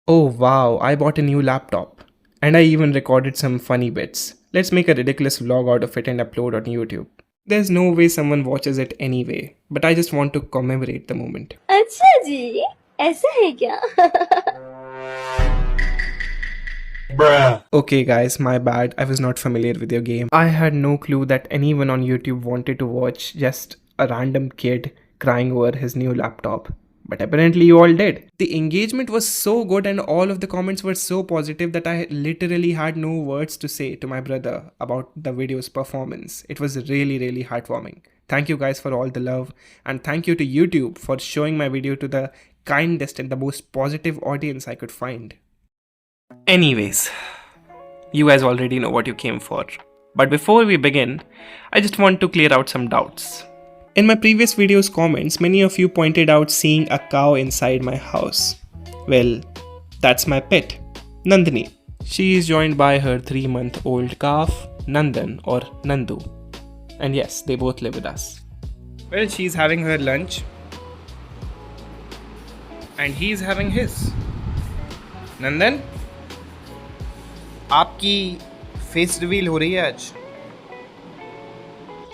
Oh wow, I bought a new laptop. And I even recorded some funny bits. Let's make a ridiculous vlog out of it and upload on YouTube. There's no way someone watches it anyway, but I just want to commemorate the moment. अच्छा जी, ऐसा है क्या? Okay guys, my bad, I was not familiar with your game. I had no clue that anyone on YouTube wanted to watch just a random kid crying over his new laptop. But apparently you all did. The engagement was so good and all of the comments were so positive that I literally had no words to say to my brother about the video's performance. It was really heartwarming. Thank you guys for all the love, and thank you to YouTube for showing my video to the kindest and the most positive audience I could find. Anyways, you guys already know what you came for. But before we begin, I just want to clear out some doubts. In my previous video's comments, many of you pointed out seeing a cow inside my house. Well, that's my pet, Nandini. She is joined by her 3-month-old calf, Nandan or Nandu. And yes, they both live with us. Well, she's having her lunch. And he's having his. Nandan? आपकी face reveal हो रही है आज.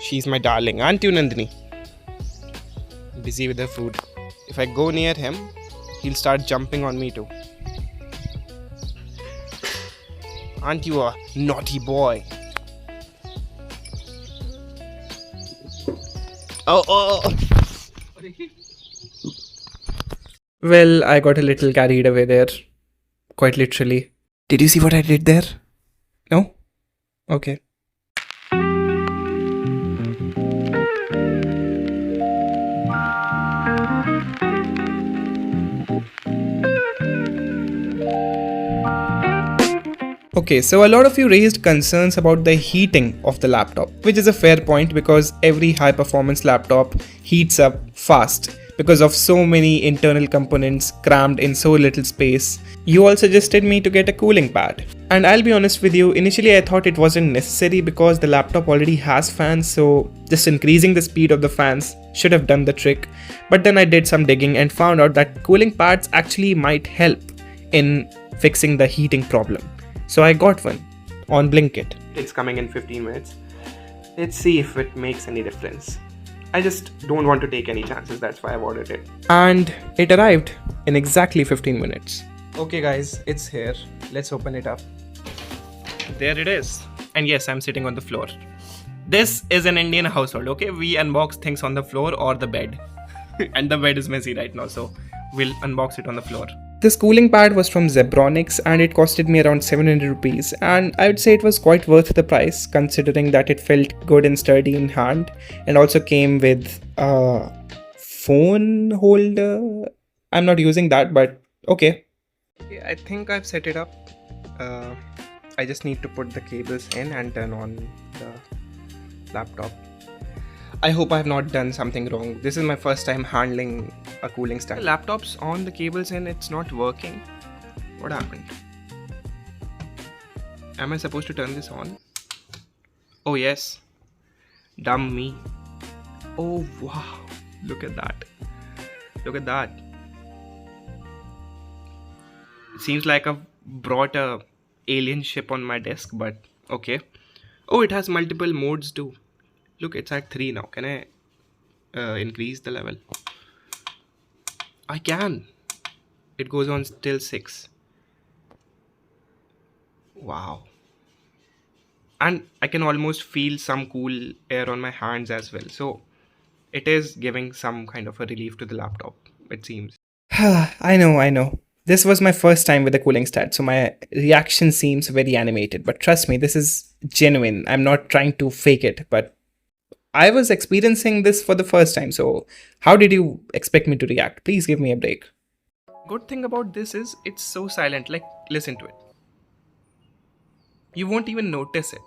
She's my darling, aren't you, Nandini? Busy with her food. If I go near him, he'll start jumping on me too. Aren't you a naughty boy? Oh. Well, I got a little carried away there. Quite literally. Did you see what I did there? No? Okay. Okay, so a lot of you raised concerns about the heating of the laptop, which is a fair point because every high performance laptop heats up fast because of so many internal components crammed in so little space. You all suggested me to get a cooling pad. And I'll be honest with you, initially I thought it wasn't necessary because the laptop already has fans, so just increasing the speed of the fans should have done the trick. But then I did some digging and found out that cooling pads actually might help in fixing the heating problem. So I got one on Blinkit. It's coming in 15 minutes. Let's see if it makes any difference. I just don't want to take any chances, that's why I've ordered it. And it arrived in exactly 15 minutes. Okay guys, it's here. Let's open it up. There it is. And yes, I'm sitting on the floor. This is an Indian household, okay? We unbox things on the floor or the bed. And the bed is messy right now, so we'll unbox it on the floor. This cooling pad was from Zebronics and it costed me around 700 rupees, and I would say it was quite worth the price considering that it felt good and sturdy in hand and also came with a phone holder. I'm not using that, but okay. I think I've set it up. I just need to put the cables in and turn on the laptop. I hope I have not done something wrong. This is my first time handling a cooling stand. The laptop's on, the cables in, it's not working. What happened? Am I supposed to turn this on? Oh yes. Dumb me. Oh wow. Look at that. Look at that. It seems like I've brought a alien ship on my desk, but okay. Oh, it has multiple modes too. Look, it's at 3 now. Can I increase the level? I can. It goes on till 6. Wow. And I can almost feel some cool air on my hands as well. So it is giving some kind of a relief to the laptop, it seems. I know. This was my first time with the cooling stat, so my reaction seems very animated. But trust me, this is genuine. I'm not trying to fake it, but I was experiencing this for the first time, so how did you expect me to react? Please give me a break. Good thing about this is it's so silent, like listen to it. You won't even notice it.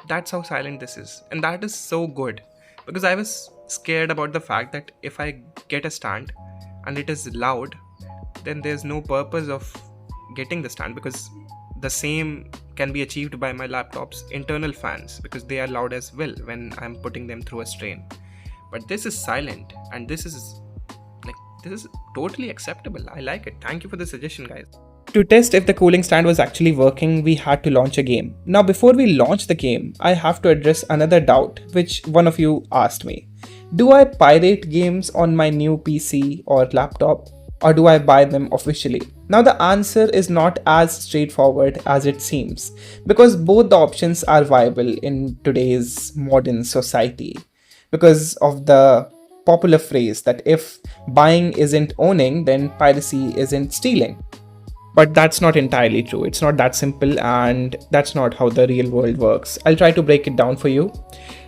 That's how silent this is, and that is so good because I was scared about the fact that if I get a stand and it is loud, then there's no purpose of getting the stand because the same can be achieved by my laptop's internal fans because they are loud as well when I'm putting them through a strain. But this is silent and this is totally acceptable. I like it. Thank you for the suggestion, guys. To test if the cooling stand was actually working, we had to launch a game. Now before we launch the game, I have to address another doubt which one of you asked me. Do I pirate games on my new PC or laptop, or do I buy them officially? Now the answer is not as straightforward as it seems, because both the options are viable in today's modern society, because of the popular phrase that if buying isn't owning, then piracy isn't stealing. But that's not entirely true. It's not that simple, and that's not how the real world works. I'll try to break it down for you.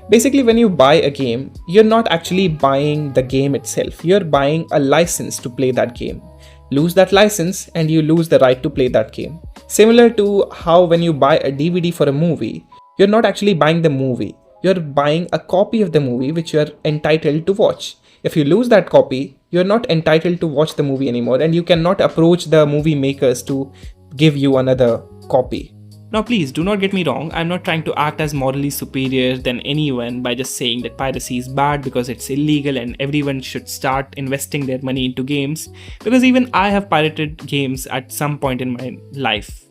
Basically, when you buy a game, you're not actually buying the game itself. You're buying a license to play that game. Lose that license and you lose the right to play that game. Similar to how when you buy a DVD for a movie, you're not actually buying the movie. You're buying a copy of the movie which you're entitled to watch. If you lose that copy, you're not entitled to watch the movie anymore, and you cannot approach the movie makers to give you another copy. Now please do not get me wrong, I'm not trying to act as morally superior than anyone by just saying that piracy is bad because it's illegal and everyone should start investing their money into games, because even I have pirated games at some point in my life.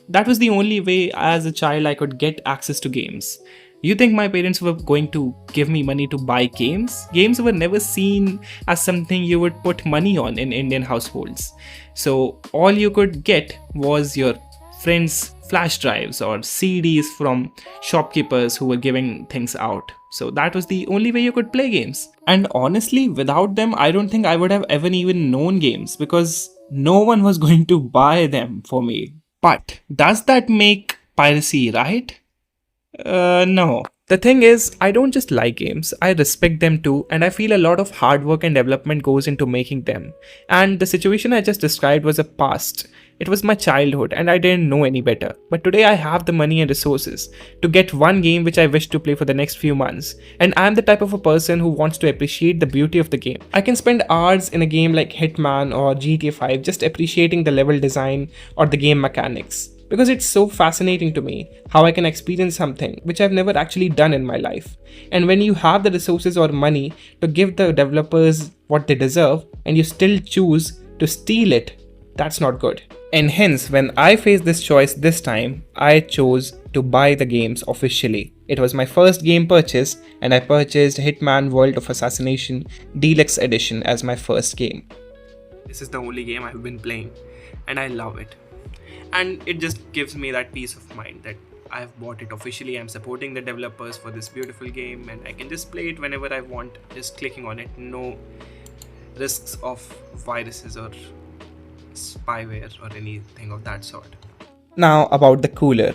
That was the only way as a child I could get access to games. You think my parents were going to give me money to buy games? Games were never seen as something you would put money on in Indian households. So all you could get was your friends' flash drives or CDs from shopkeepers who were giving things out. So that was the only way you could play games. And honestly, without them, I don't think I would have ever even known games, because no one was going to buy them for me. But does that make piracy right? No. The thing is, I don't just like games, I respect them too, and I feel a lot of hard work and development goes into making them. And the situation I just described was a past. It was my childhood and I didn't know any better. But today I have the money and resources to get one game which I wish to play for the next few months. And I'm the type of a person who wants to appreciate the beauty of the game. I can spend hours in a game like Hitman or GTA 5 just appreciating the level design or the game mechanics. Because it's so fascinating to me how I can experience something which I've never actually done in my life. And when you have the resources or money to give the developers what they deserve and you still choose to steal it, that's not good. And hence, when I faced this choice this time, I chose to buy the games officially. It was my first game purchase, and I purchased Hitman World of Assassination Deluxe Edition as my first game. This is the only game I've been playing, and I love it. And it just gives me that peace of mind that I've bought it officially. I'm supporting the developers for this beautiful game, and I can just play it whenever I want, just clicking on it. No risks of viruses or spyware or anything of that sort. Now about the cooler.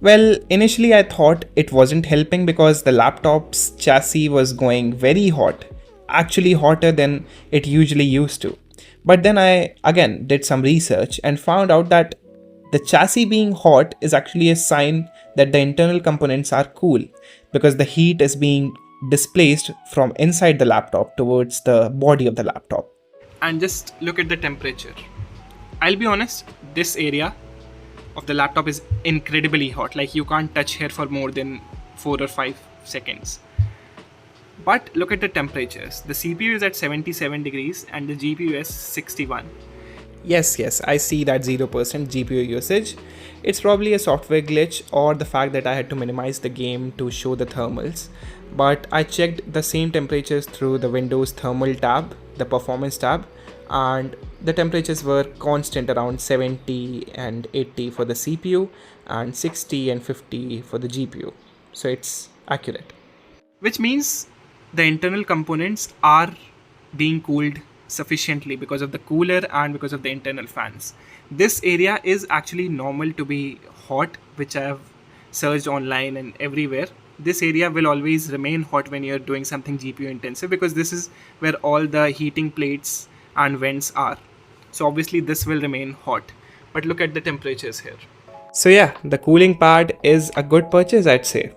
Well, initially I thought it wasn't helping because the laptop's chassis was going very hot, actually hotter than it usually used to. But then I again did some research and found out that the chassis being hot is actually a sign that the internal components are cool, because the heat is being displaced from inside the laptop towards the body of the laptop. And just look at the temperature. I'll be honest, this area of the laptop is incredibly hot. Like, you can't touch here for more than 4 or 5 seconds. But look at the temperatures. The CPU is at 77 degrees and the GPU is 61. Yes, I see that 0% GPU usage. It's probably a software glitch or the fact that I had to minimize the game to show the thermals. But I checked the same temperatures through the Windows thermal tab, the performance tab, and the temperatures were constant around 70 and 80 for the CPU and 60 and 50 for the GPU. So it's accurate. Which means the internal components are being cooled sufficiently because of the cooler and because of the internal fans. This area is actually normal to be hot, which I have searched online and everywhere. This area will always remain hot when you're doing something GPU intensive, because this is where all the heating plates and vents are. So obviously this will remain hot. But look at the temperatures here. So yeah, the cooling pad is a good purchase, I'd say.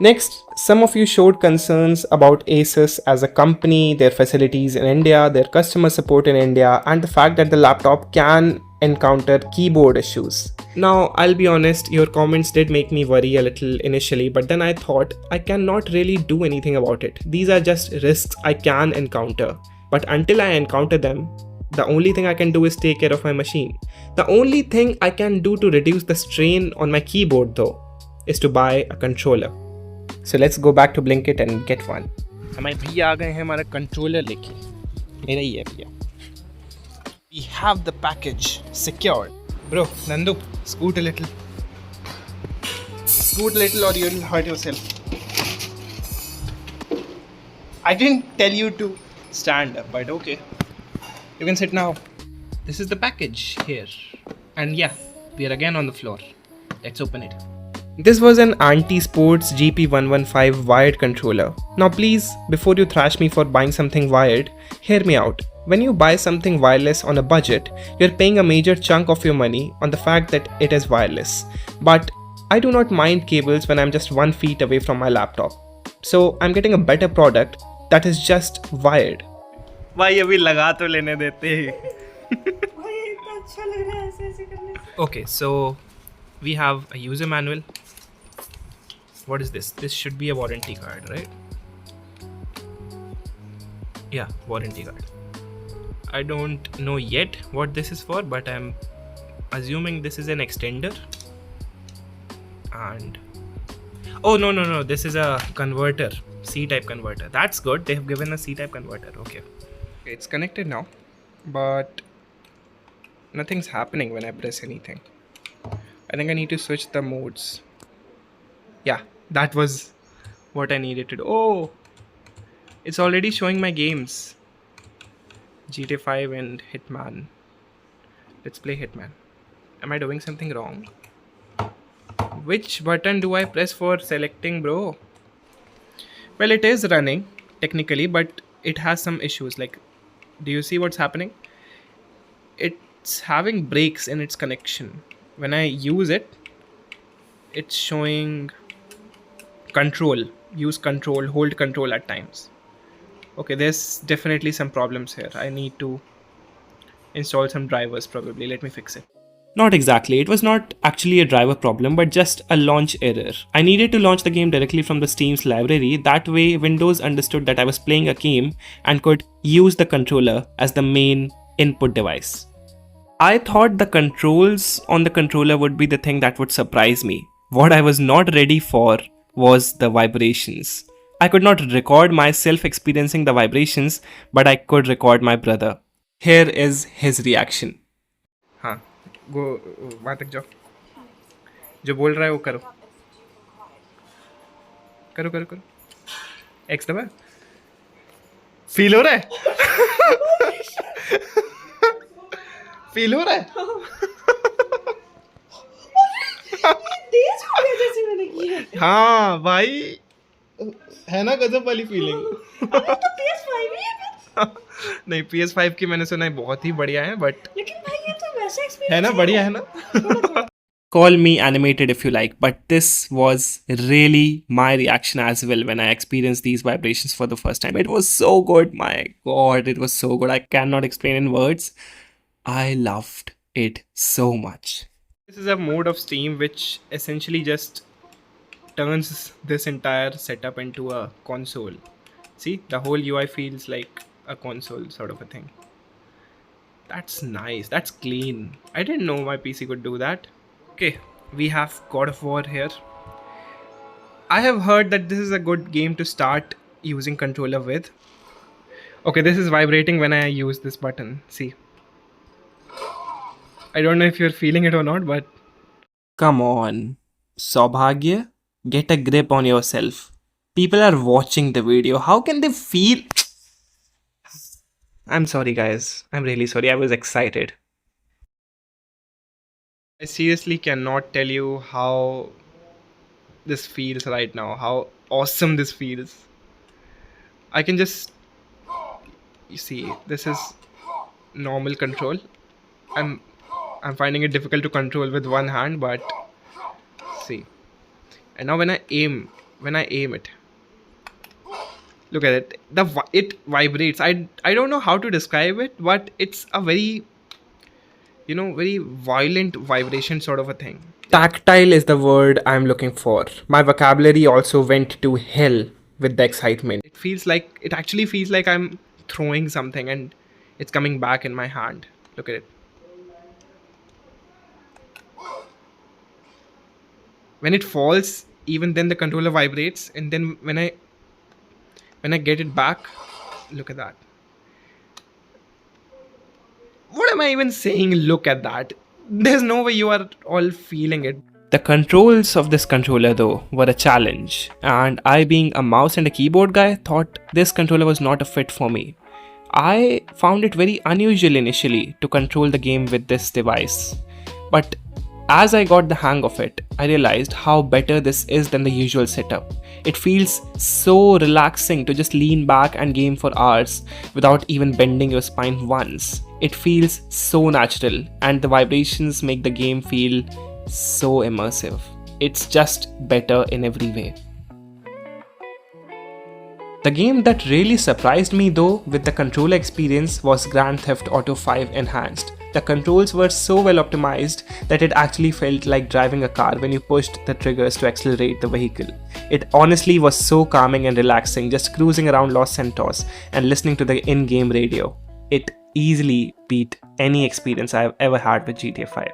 Next, some of you showed concerns about Asus as a company, their facilities in India, their customer support in India, and the fact that the laptop can encounter keyboard issues. Now, I'll be honest, your comments did make me worry a little initially, but then I thought I cannot really do anything about it. These are just risks I can encounter. But until I encounter them, The only thing I can do is take care of my machine. The only thing I can do to reduce the strain on my keyboard though is to buy a controller. So let's go back to Blinkit and get one. हमारे भैया आ गए हैं हमारा controller लेके. मेरा ही है भैया. We have the package secured. Bro, Nandu, scoot a little. Scoot a little or you'll hurt yourself. I didn't tell you to stand up, but okay. You can sit now. This is the package here. And yeah, we are again on the floor. Let's open it. This was an Anti-Sports GP115 wired controller. Now please, before you thrash me for buying something wired, hear me out. When you buy something wireless on a budget, you're paying a major chunk of your money on the fact that it is wireless. But I do not mind cables when I'm just 1 feet away from my laptop. So I'm getting a better product that is just wired. भाई अभी लगा तो लेने देते हैं. भाई इतना अच्छा लग रहा है ऐसे ऐसे करने से. Okay, so we have a user manual. What is this? This should be a warranty card, right? Yeah, warranty card. I don't know yet what this is for, but I'm assuming this is an extender. And oh no, this is a converter, C-type converter. That's good. They have given a C-type converter. Okay, it's connected now, but nothing's happening when I press anything. I think I need to switch the modes. Yeah, that was what I needed to do. Oh, it's already showing my games. GTA 5 and Hitman. Let's play Hitman. Am I doing something wrong? Which button do I press for selecting, bro? Well, it is running technically, but it has some issues. Like, do you see what's happening? It's having breaks in its connection. When I use it, it's showing control, use control, hold control at times. Okay, there's definitely some problems here. I need to install some drivers probably. Let me fix it. Not exactly. It was not actually a driver problem, but just a launch error. I needed to launch the game directly from the Steam's library. That way, Windows understood that I was playing a game and could use the controller as the main input device. I thought the controls on the controller would be the thing that would surprise me. What I was not ready for was the vibrations. I could not record myself experiencing the vibrations, but I could record my brother. Here is his reaction. हाँ, go वहाँ तक जाओ. जो बोल रहा है वो करो. करो करो करो. X दबा. Feel हो रहा है? Feel हो रहा है? तेज हो गया जैसे मैंने किया. हाँ भाई. है ना गजब वाली फीलिंग. अबे तो PS5 ही है. नहीं, PS5 की मैंने सुना है बहुत ही बढ़िया है, बट लेकिन भाई ये तो वैसा एक्सपीरियंस है ना, बढ़िया है ना. Call me animated if you like, but this was really my reaction as well when I experienced these vibrations for the first time. It was so good, my god, it was so good. I cannot explain in words. I loved it so much. This is a mode of Steam which essentially just turns this entire setup into a console. See, the whole UI feels like a console sort of a thing. That's nice. That's clean. I didn't know my PC could do that. Okay, we have God of War here. I have heard that this is a good game to start using controller with. Okay, this is vibrating when I use this button. See. I don't know if you're feeling it or not, but... Come on. Saubhagya, get a grip on yourself. People are watching the video. How can they feel... I'm sorry guys. I'm really sorry. I was excited. I seriously cannot tell you how this feels right now. How awesome this feels. I can just... You see, this is normal control. I'm finding it difficult to control with one hand, but see. And now when I aim it, look at it. It vibrates. I don't know how to describe it, but it's a very, very violent vibration sort of a thing. Tactile is the word I'm looking for. My vocabulary also went to hell with the excitement. It actually feels like I'm throwing something, and It's coming back in my hand. Look at it. When it falls, even then the controller vibrates, and then when I get it back, look at that. What am I even saying? Look at that. There's no way you are all feeling it. The controls of this controller though were a challenge, and I, being a mouse and a keyboard guy, thought this controller was not a fit for me. I found it very unusual initially to control the game with this device, but as I got the hang of it, I realized how better this is than the usual setup. It feels so relaxing to just lean back and game for hours without even bending your spine once. It feels so natural, and the vibrations make the game feel so immersive. It's just better in every way. The game that really surprised me though with the controller experience was Grand Theft Auto 5 Enhanced. The controls were so well optimized that it actually felt like driving a car when you pushed the triggers to accelerate the vehicle. It honestly was so calming and relaxing just cruising around Los Santos and listening to the in-game radio. It easily beat any experience I've ever had with GTA 5.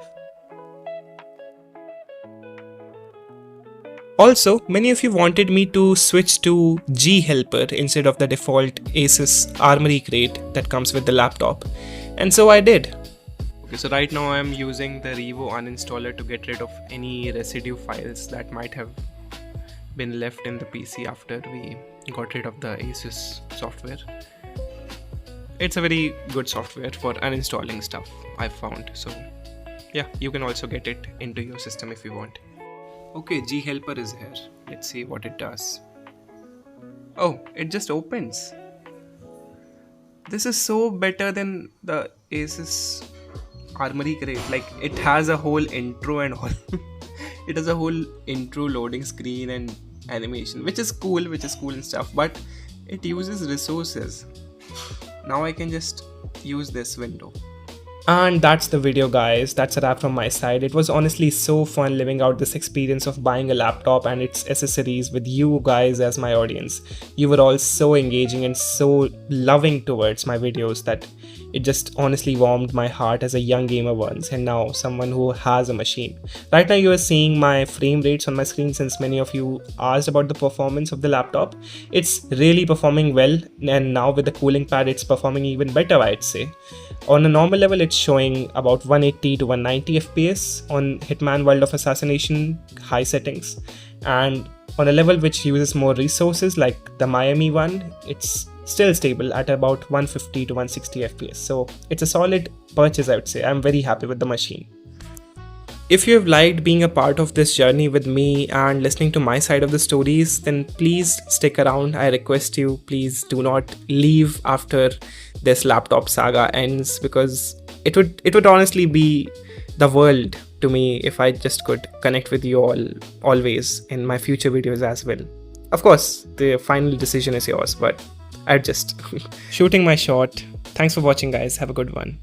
Also, many of you wanted me to switch to G Helper instead of the default Asus Armory crate that comes with the laptop, and so I did. Okay, so right now I'm using the Revo uninstaller to get rid of any residue files that might have been left in the PC after we got rid of the Asus software. It's a very good software for uninstalling stuff, I've found, so yeah, you can also get it into your system if you want. Okay, G Helper is here. Let's see what it does. Oh, it just opens. This is so better than the Asus Armory crate. Like, it has a whole intro and all. It has a whole intro loading screen and animation, which is cool and stuff, but it uses resources. Now I can just use this window. And that's the video, guys. That's a wrap from my side. It was honestly so fun living out this experience of buying a laptop and its accessories with you guys as my audience. You were all so engaging and so loving towards my videos that it just honestly warmed my heart as a young gamer once and now someone who has a machine. Right now you are seeing my frame rates on my screen since many of you asked about the performance of the laptop. It's really performing well, and now with the cooling pad it's performing even better, I'd say. On a normal level it's showing about 180 to 190 FPS on Hitman World of Assassination high settings, and on a level which uses more resources like the Miami one, it's still stable at about 150 to 160 FPS. So it's a solid purchase, I would say. I'm very happy with the machine. If you have liked being a part of this journey with me and listening to my side of the stories, then please stick around. I request you, please do not leave after this laptop saga ends, because it would honestly be the world to me if I just could connect with you all always in my future videos as well. Of course, the final decision is yours, but I'm just shooting my shot. Thanks for watching, guys. Have a good one.